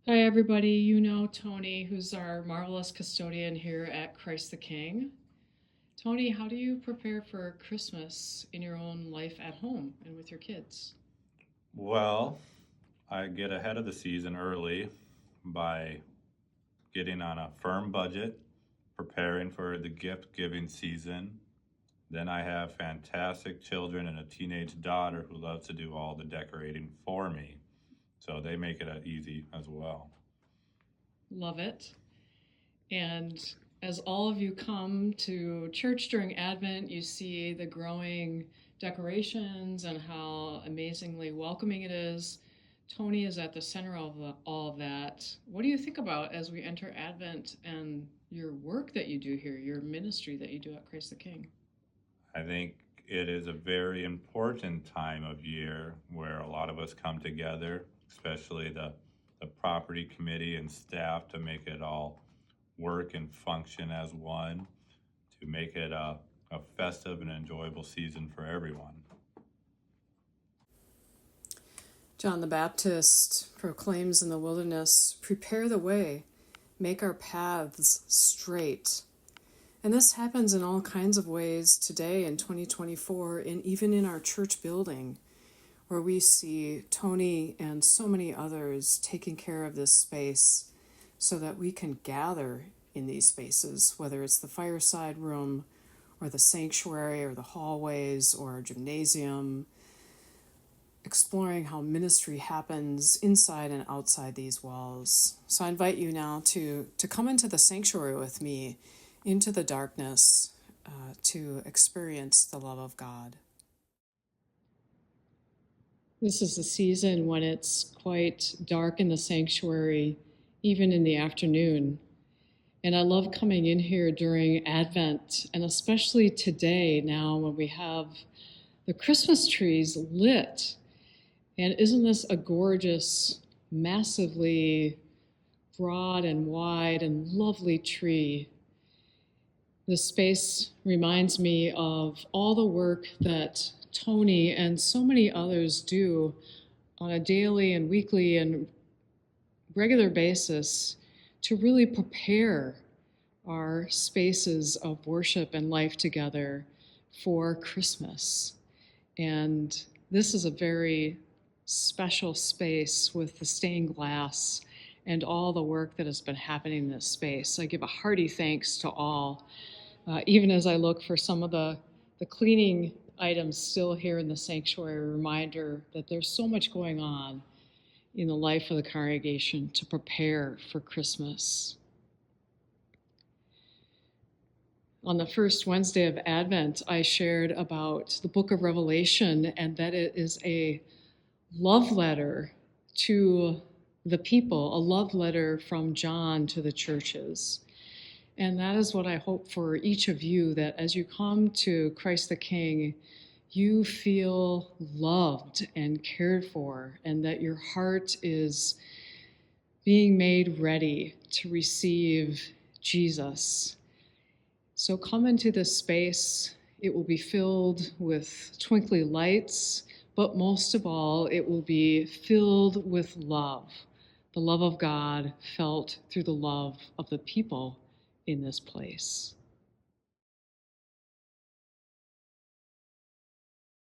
Hi, everybody. You know Tony, who's our marvelous custodian here at Christ the King. Tony, how do you prepare for Christmas in your own life at home and with your kids? Well, I get ahead of the season early by getting on a firm budget, preparing for the gift giving season. Then I have fantastic children and a teenage daughter who loves to do all the decorating for me. So they make it easy as well. Love it. And as all of you come to church during Advent, you see the growing decorations and how amazingly welcoming it is. Tony is at the center of all of that. What do you think about as we enter Advent and your work that you do here, your ministry that you do at Christ the King? I think it is a very important time of year where a lot of us come together, especially the property committee and staff, to make it all work and function as one, to make it a festive and enjoyable season for everyone. John the Baptist proclaims in the wilderness, "Prepare the way, make our paths straight." And this happens in all kinds of ways today in 2024, and even in our church building, where we see Tony and so many others taking care of this space so that we can gather in these spaces, whether it's the fireside room or the sanctuary or the hallways or our gymnasium, exploring how ministry happens inside and outside these walls. So I invite you now to come into the sanctuary with me, into the darkness, to experience the love of God. This is a season when it's quite dark in the sanctuary, even in the afternoon. And I love coming in here during Advent, and especially today now when we have the Christmas trees lit. And isn't this a gorgeous, massively broad and wide and lovely tree? This space reminds me of all the work that Tony and so many others do on a daily and weekly and regular basis to really prepare our spaces of worship and life together for Christmas. And this is a very special space with the stained glass and all the work that has been happening in this space. I give a hearty thanks to all, even as I look for some of the cleaning items still here in the sanctuary, a reminder that there's so much going on in the life of the congregation to prepare for Christmas. On the first Wednesday of Advent, I shared about the book of Revelation and that it is a love letter to the people, a love letter from John to the churches. And that is what I hope for each of you, that as you come to Christ the King, you feel loved and cared for, and that your heart is being made ready to receive Jesus. So come into this space. It will be filled with twinkly lights, but most of all, it will be filled with love, the love of God felt through the love of the people in this place.